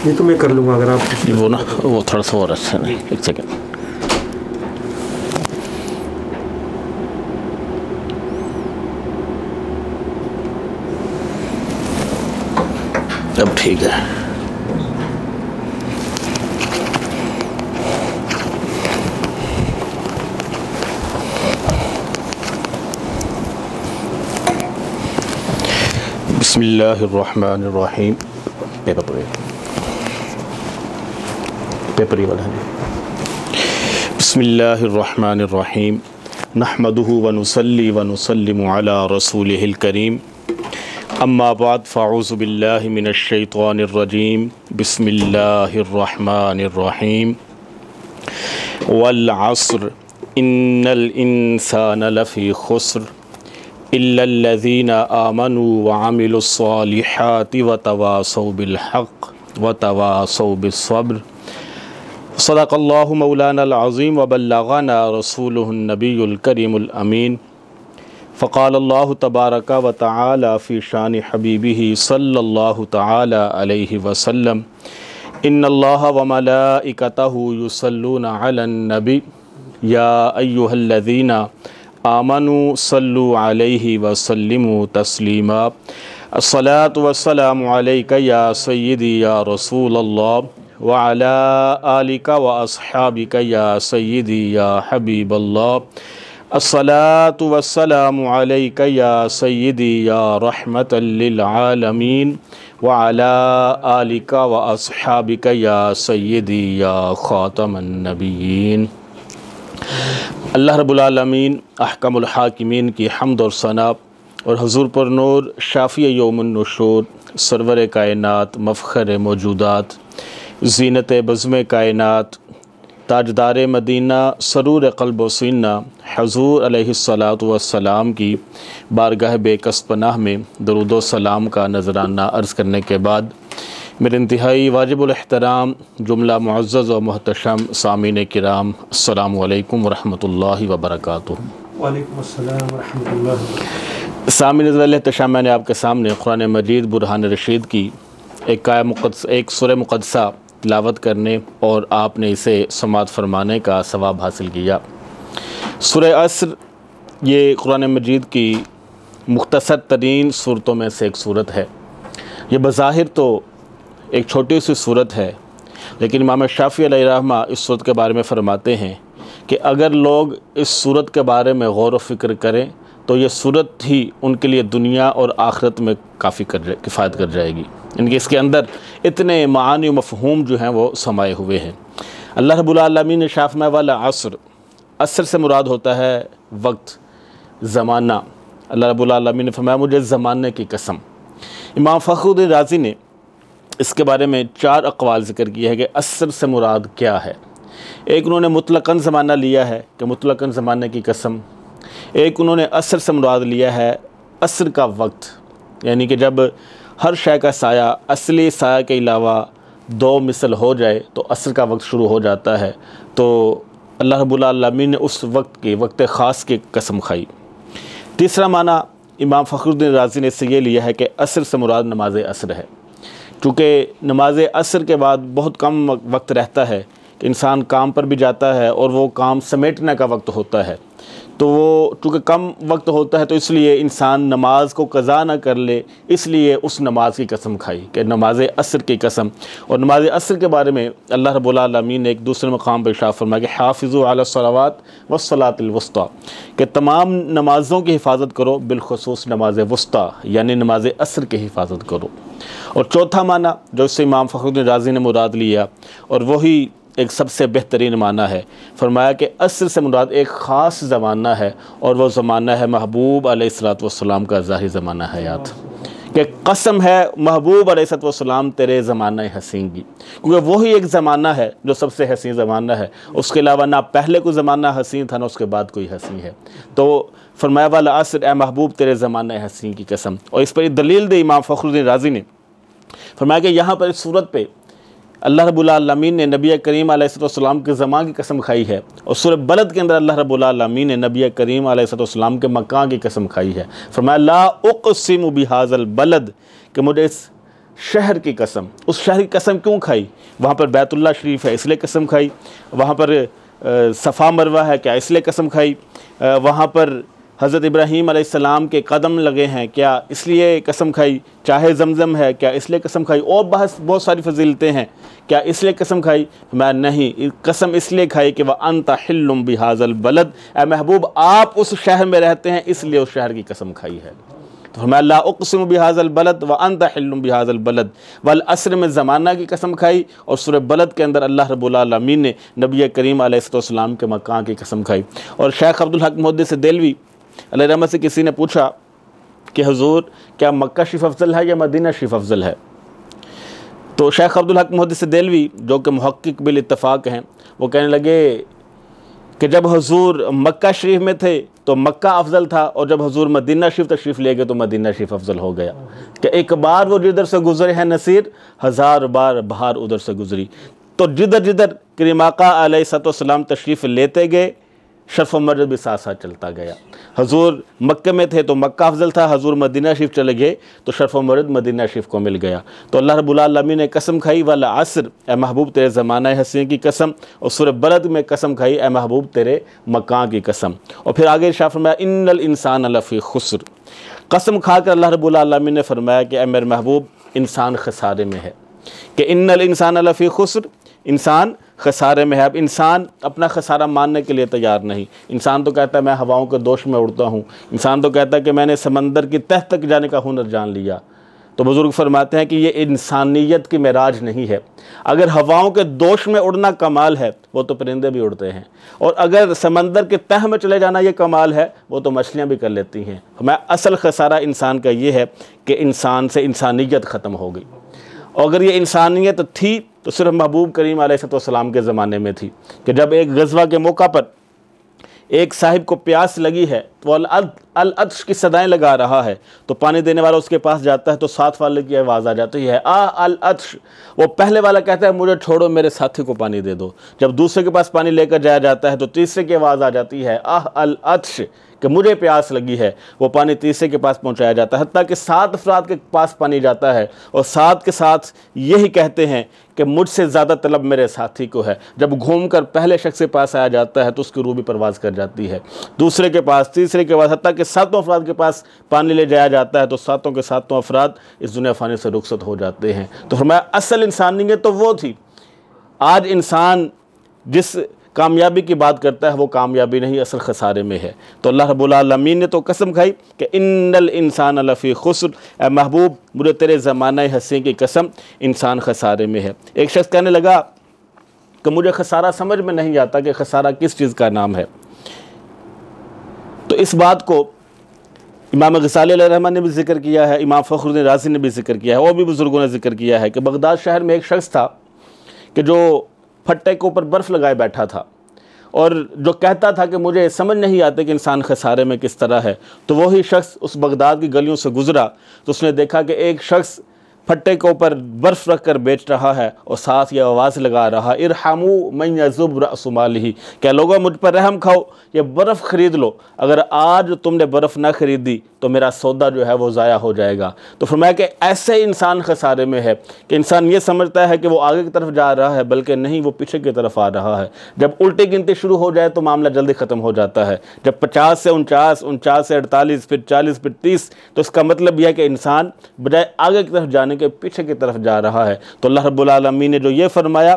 ये तो मैं कर लूँगा अगर आप वो ना वो थोड़ा सा और अच्छा नहीं, एक सेकेंड। अब ठीक है। बिस्मिल्लाहिर्रहमानिर्रहीम। पेपर ये वाला है। बिस्मिल्लाहिर्रहमानिर्रहीम। नहमदुहु व नुसल्ली व नुसल्लिमु अला रसूलिहिल करीम। अम्मा बाद फ़अऊज़ु बिल्लाहि मिनश शैतानिर रजीम। बिस्मिल्लाहिर्रहमानिर्रहीम। वल अस्र इन्नल इंसाना लफ़ी खुस्र इल्लल्लज़ीना आमनू व अमिलुस्सॉलिहाति व तवासौ बिल हक़्क़ व तवासौ बिस्सब्र। सदक़ल्लाहु मौलानल अज़ीम व बल्लग़ना रसूलुहुन नबियुल करीमुल अमीन। फ़क़ालल्लाहु तबारक व तआला फ़ी शानि हबीबिही सल्लल्लाहु तआला अलैहि वसल्लम इन्नल्लाह व मलाइकतहु युसल्लूना अलन नबी या अय्युहल्लज़ीना आमनू सल्लु अलैहि व सल्लिमू तस्लीमा। अस्सलातु वस्सलामु अलैका या सय्यदी या रसूलल्लाह व अला आलिका व अस्हाबिका या सय्यदी या हबीबल्लाह। अस्सलातु वस्सलामु अलैका या सय्यदी या रहमतल लिल आलमीन व अला आलिका व अस्हाबिका या सय्यदी या खातमन नबिय्यीन। अल्लाह रब्बुल आलमीन अहकमुल हाकिमीन की हम्द और सना और हुज़ूर पर नूर शाफ़ी यौमुन नुशूर सरवर कायनात मफ़ख़र मौजूदात ज़ीनत बज़्म कायनात ताजदार मदीना सरूर क़ल्ब व सीना हुज़ूर अलैहिस्सलातु वस्सलाम की बारगाह बेकस पनाह में दरूद व सलाम का नज़राना अर्ज़ करने के बाद मेरे इंतहाई वाजिबुल एहतराम जुमला मुअज़्ज़ज़ व मुहतशम सामीन किराम अस्सलामु अलैकुम व रहमतुल्लाहि व बरकातुहू। वालेकुम अस्सलाम व रहमतुल्लाह। सामीन एहतशाम, मैंने आपके सामने कुरान मजीद बुरहान रशीद की एक सूरह मुक़द्दसा तिलावत करने और आपने इसे समाअत फरमाने का सवाब हासिल किया। सूरह अस्र ये कुरान मजीद की मुख्तसर तरीन सूरतों में से एक सूरत है। ये बज़ाहिर तो एक छोटी सी सूरत है, लेकिन इमाम शाफ़ी अलैहिर्रहमा इस सूरत के बारे में फ़रमाते हैं कि अगर लोग इस सूरत के बारे में गौर व फ़िक्र करें तो ये सूरत ही उनके लिए दुनिया और आखिरत में काफ़ी किफ़ायत कर जाएगी। इनके इसके अंदर इतने मानी व मफ़हूम जो हैं वो समाये हुए हैं। अल्लाह रब्बुल आलमीन ने शाफ़ में वाला असर, असर से मुराद होता है वक्त, ज़माना। अल्लाह रब्बुल आलमीन ने फरमाया मुझे ज़माने की कसम। इमाम फ़खरुद्दीन राज़ी ने इसके बारे में 4 अक़वाल ज़िक्र किया है कि असर से मुराद क्या है। एक उन्होंने मुतलक़न ज़माना लिया है कि मुतलक़न ज़माने की कसम। एक उन्होंने असर से मुराद लिया है असर का वक्त, यानी कि जब हर शय का साया असली साया के अलावा 2 मिसल हो जाए तो असर का वक्त शुरू हो जाता है। तो अल्लाह रब्बुल आलमीन ने उस वक्त ख़ास की कसम खाई। तीसरा माना इमाम फ़खरुद्दीन राज़ी ने इससे ये लिया है कि असर से मुराद नमाज असर है। चूँकि नमाज असर के बाद बहुत कम वक्त रहता है कि इंसान काम पर भी जाता है और वो काम समेटने का वक्त होता है, तो वो चूँकि कम वक्त होता है तो इसलिए इंसान नमाज को क़ज़ा ना कर ले, इसलिए उस नमाज की कसम खाई कि नमाज असर की कसम। और नमाज असर के बारे में अल्लाह रब्बुल आलमीन ने एक दूसरे मकाम पर इरशाद फरमाया कि हाफ़िज़ू अला सलावात वस्सलातिल वुस्ता, कि तमाम नमाज़ों की हिफाजत करो, बिलखुसूस नमाज वुस्ता यानी नमाज असर की हिफाजत करो। और चौथा माना जो इससे इमाम फ़खरुद्दीन राज़ी ने मुराद लिया और वही एक सबसे बेहतरीन माना है, फरमाया कि असर से मुराद एक ख़ास ज़माना है और वह ज़माना है महबूब अलैहिस्सलातु वस्सलाम का ज़ाहिर ज़माना हयात। कि कसम है महबूब अलैहिस्सलातु वस्सलाम तेरे ज़माना हसीन की, क्योंकि वही एक ज़माना है जो सबसे हसीन ज़माना है। उसके अलावा ना पहले कोई ज़माना हसीन था ना उसके बाद कोई हसीन है। तो फरमाया वाला असर ए महबूब तेरे ज़माना हसीन की कसम। और इस पर दलील दे इमाम फ़खरुद्दीन राज़ी ने फरमाया कि यहाँ पर इस सूरत पे अल्लाह रब्बुल आलमीन ने नबी करीम अलैहिस्सलाम के ज़मान की कसम खाई है, और सूरह बलद के अंदर अल्लाह रब्बुल आलमीन ने नबी करीम अलैहिस्सलाम के मकान की कसम खाई है। फरमाया ला उक़सिमु बिहाज़ल बलद, कि मुझे इस शहर की कसम, उस शहर की कसम क्यों खाई? वहाँ पर बैतुल्लाह शरीफ है इसलिए कसम खाई, वहाँ पर सफ़ा मरवा है क्या इसलिए कसम खाई, वहाँ पर हज़रत इब्राहीम अलैहिस्सलाम के कदम लगे हैं क्या इसलिए कसम खाई, चाहे ज़मज़म है क्या इसलिए कसम खाई, और बहुत सारी फजीलतें हैं क्या इसलिए कसम खाई? मैं नहीं, कसम इसलिए खाई कि वह अंत हिल्लुम बिहाज़ल बलद, ए महबूब आप उस शहर में रहते हैं इसलिए उस शहर की कसम खाई है। तो फरमाया ला उक़सिमु बिहाज़ल बलद व अंत हिल्लुम बिहाज़ल बलद, वल असर में ज़माना की कसम खाई, और सूरह बलद के अंदर अल्लाह रब्बुल आलमीन ने नबी करीम अलैहिस्सलाम के मकान की कसम खाई। और शेख अब्दुल हक मुहद्दिस देलवी अलैहि रहमत से किसी ने पूछा कि हुज़ूर क्या मक्का शरीफ अफजल है या मदीना शरीफ अफजल है? तो शेख अब्दुल हक मुहद्दिस देलवी जो कि मुहक्किक बिल इत्तफ़ाक़ हैं, वो कहने लगे कि जब हुज़ूर मक्का शरीफ में थे तो मक्का अफजल था, और जब हुज़ूर मदीना शरीफ तशरीफ़ ले गए तो मदीना शरीफ अफजल हो गया। कि एक बार वो जिधर से गुज़रे हैं नसीर, 1000 बार बहार उधर से गुज़री। तो जिधर जिधर करीम आका अलैहिस्सलाम तशरीफ़ लेते गए, शरफ़ मर्द भी साथ साथ चलता गया। हुज़ूर मक्के में थे तो मक्का अफजल था, हुज़ूर मदीना शरीफ चले गए तो शरफ़ मर्द मदीना शरीफ को मिल गया। तो अल्लाह रब्बुल आलमीन ने कसम खाई वल असर, ए महबूब तेरे ज़माना हसीन की कसम, और सूरह बलद में कसम खाई ए महबूब तेरे मकान की कसम। और फिर आगे इरशाद फरमाया इन्नल इंसान लफ़ी खुस्र, कसम खा कर अल्लाह रब्बुल आलमीन ने फरमाया कि ए मेरे महबूब इंसान खसारे में है, कि इन्नल इंसान लफ़ी खुस्र, इंसान खसारे में है। अब इंसान अपना खसारा मानने के लिए तैयार नहीं। इंसान तो कहता है मैं हवाओं के दोष में उड़ता हूँ, इंसान तो कहता है कि मैंने समंदर की तह तक जाने का हुनर जान लिया। तो बुज़ुर्ग फरमाते हैं कि ये इंसानियत की मेराज नहीं है। अगर हवाओं के दोष में उड़ना कमाल है, वो तो परिंदे भी उड़ते हैं, और अगर समंदर के तह में चले जाना ये कमाल है, वो तो मछलियाँ भी कर लेती हैं। मैं असल खसारा इंसान का ये है कि इंसान से इंसानियत ख़त्म हो गई। और अगर ये इंसानियत थी तो सिर्फ महबूब करीम अलैहिस्सलाम के ज़माने में थी, कि जब एक गज़वा के मौका पर एक साहिब को प्यास लगी है तो अल अत्श की सदाएं लगा रहा है, तो पानी देने वाला उसके पास जाता है तो साथ वाले की आवाज़ आ जाती है आ अल अत्श। वो पहले वाला कहता है मुझे छोड़ो, मेरे साथी को पानी दे दो। जब दूसरे के पास पानी लेकर जाया जाता है तो तीसरे की आवाज़ आ जाती है आह अल अत्श, कि मुझे प्यास लगी है। वो पानी तीसरे के पास पहुंचाया जाता है, हत्ता कि 7 अफराद के पास पानी जाता है, और 7 के साथ यही कहते हैं कि मुझसे ज़्यादा तलब मेरे साथी को है। जब घूमकर पहले शख्स के पास आया जाता है तो उसकी रूह भी परवाज़ कर जाती है, दूसरे के पास, तीसरे के पास, हत्ता कि 7 अफराद के पास पानी ले जाया जाता है तो 7 के 7 अफराद इस दुनिया फ़ानी से रुखसत हो जाते हैं। तो फरमाया असल इंसानियत तो वो थी। आज इंसान जिस कामयाबी की बात करता है वो कामयाबी नहीं, असल खसारे में है। तो अल्लाह रब्बुल आलमीन ने तो कसम खाई कि इन्नल इंसान लफ़ी खुस्र, ए महबूब मुझे तेरे ज़माना हसीन की कसम, इंसान खसारे में है। एक शख्स कहने लगा कि मुझे खसारा समझ में नहीं आता कि खसारा किस चीज़ का नाम है। तो इस बात को इमाम गज़ाली अलैहिर्रहमत ने भी जिक्र किया है, इमाम फ़खरुद्दीन राज़ी ने भी जिक्र किया है, और भी बुज़ुर्गों ने जिक्र किया है कि बगदाद शहर में एक शख्स था कि जो फट्टे के ऊपर बर्फ़ लगाए बैठा था, और जो कहता था कि मुझे समझ नहीं आते कि इंसान खसारे में किस तरह है। तो वही शख्स उस बगदाद की गलियों से गुज़रा तो उसने देखा कि एक शख्स फट्टे के ऊपर बर्फ़ रख कर बेच रहा है और साथ ये आवाज़ लगा रहा इरहमू मन यज़ुब रअसु मालिही, क्या लोगों मुझ पर रहम खाओ, ये बर्फ़ ख़रीद लो, अगर आज तुमने बर्फ़ ना ख़रीदी तो मेरा सौदा जो है वो ज़ाया हो जाएगा। तो फरमाया कि ऐसे इंसान खसारे में है कि इंसान ये समझता है कि वो आगे की तरफ जा रहा है, बल्कि नहीं, वो पीछे की तरफ आ रहा है। जब उल्टी गिनती शुरू हो जाए तो मामला जल्दी ख़त्म हो जाता है। जब 50 से 49, 49 से 48, फिर 40, फिर 30, तो इसका मतलब यह है कि इंसान बजाय आगे की तरफ जाने के पीछे की तरफ जा रहा है। तो अल्लाह रब्बुल आलमीन ने जो ये फरमाया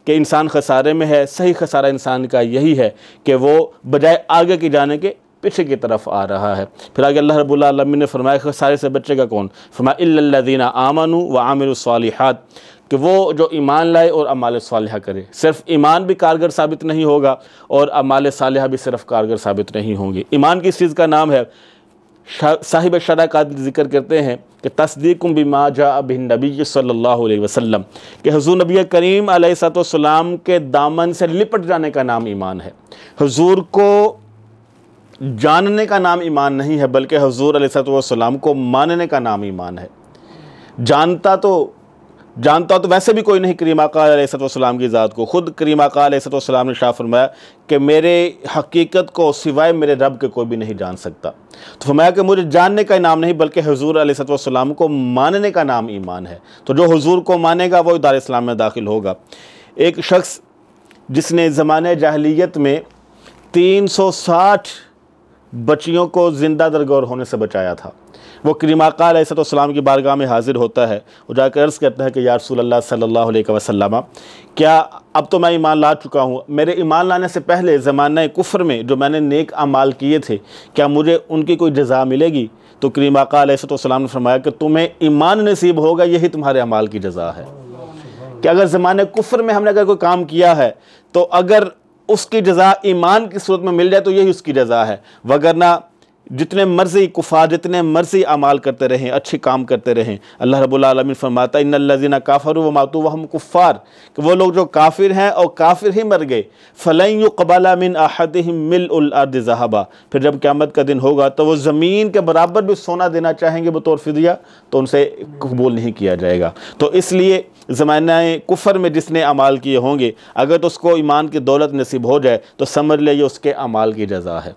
कि इंसान खसारे में है, सही खसारा इंसान का यही है कि वो बजाय आगे की जाने के पीछे की तरफ आ रहा है। फिर आगे अल्लाह रब्बुल आलमीन ने फरमाया खसारे से बचेगा कौन? फरमाया इल्लल्लज़ीना आमनू व आमिलुस सालिहात, कि वो जो ईमान लाए और अमाल सालिहा करे। सिर्फ ईमान भी कारगर साबित नहीं होगा और अमाल सालिहा भी सिर्फ कारगर साबित नहीं होंगे। ईमान किस चीज़ का नाम है? साहिब शरअ का जिक्र करते हैं कि तस्दीकुम बिमा जा बिन नबी सल्लल्लाहु अलैहि वसल्लम, कि हुज़ूर नबी करीम अलैहिस्सलाम के दामन से लिपट जाने का नाम ईमान है। हुज़ूर को जानने का नाम ईमान नहीं है, बल्कि हुज़ूर अलैहिस्सलाम को मानने का नाम ईमान है। जानता तो जानता हो तो वैसे भी कोई नहीं करीम आका अलैहिस्सलाम की ज़ात को। ख़ुद करीम आका अलैहिस्सलाम ने शाह फरमाया कि मेरे हकीकत को सिवाय मेरे रब के कोई भी नहीं जान सकता। तो फरमाया कि मुझे जानने का नाम नहीं बल्कि हुज़ूर अलैहिस्सलाम को मानने का नाम ईमान है। तो जो हुज़ूर को मानेगा वो दार इस्लाम में दाखिल होगा। एक शख्स जिसने ज़माने जाहिलियत में 360 बच्चियों को ज़िंदा दरगोर होने से बचाया था, वो करीम आका अलैहिस्सलाम की बारगाह में हाजिर होता है और जाकर अर्ज़ करता है कि या रसूलल्लाह सल्लल्लाहु अलैहि वसल्लम, क्या अब तो मैं ईमान ला चुका हूँ, मेरे ईमान लाने से पहले ज़माने कुफ्र में जो मैंने नेक अमाल किए थे क्या मुझे उनकी कोई जज़ा मिलेगी? तो करीम आका अलैहिस्सलाम ने फरमाया कि तुम्हें ईमान नसीब होगा, यही तुम्हारे अमाल की जज़ा है। कि अगर ज़माने कुफ्र में हमने अगर कोई काम किया है तो अगर उसकी जज़ा ईमान की सूरत में मिल जाए तो यही उसकी जज़ा है, वगरना जितने मर्जी कुफार जितने मर्जी अमाल करते रहें, अच्छे काम करते रहें, अल्लाह रब्बुल आलमीन फरमाता है इन्नल्लज़ीना काफ़रू व मातू वहुम कुफ़ार, कि वो लोग जो काफिर हैं और काफिर ही मर गए, फ़लन युक़बला मिन अहदिहिम मिल्उल अर्दि ज़हबा, फिर जब क़यामत का दिन होगा तो वो ज़मीन के बराबर भी सोना देना चाहेंगे बतौर फ़िदिया तो उनसे कबूल नहीं किया जाएगा। तो इसलिए ज़माने कुफ़र में जिसने अमाल किए होंगे अगर तो उसको ईमान की दौलत नसीब हो जाए तो समझ ले ये उसके अमाल की जज़ा है।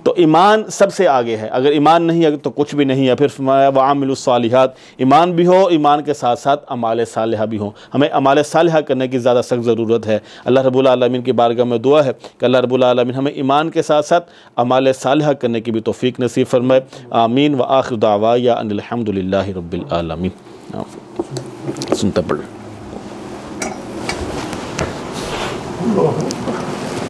तो ईमान सबसे आगे है, अगर ईमान नहीं है तो कुछ भी नहीं है। फिर फरमाया व आमिलुस सालिहात, ईमान भी हो, ईमान के साथ साथ अमाल सालिहा भी हो। हमें अमाल सालिहा करने की ज़्यादा सख्त ज़रूरत है। अल्लाह रब्बुल आलमीन की बारगाह में दुआ है कि अल्लाह रब्बुल आलमीन हमें ईमान के साथ साथ अमाल सालिहा करने की भी तौफ़ीक नसीब फरमाए। आमीन व आखिर दावा या अनिल हम्दुलिल्लाहि रब्बिल आलमीन। सुनता पढ़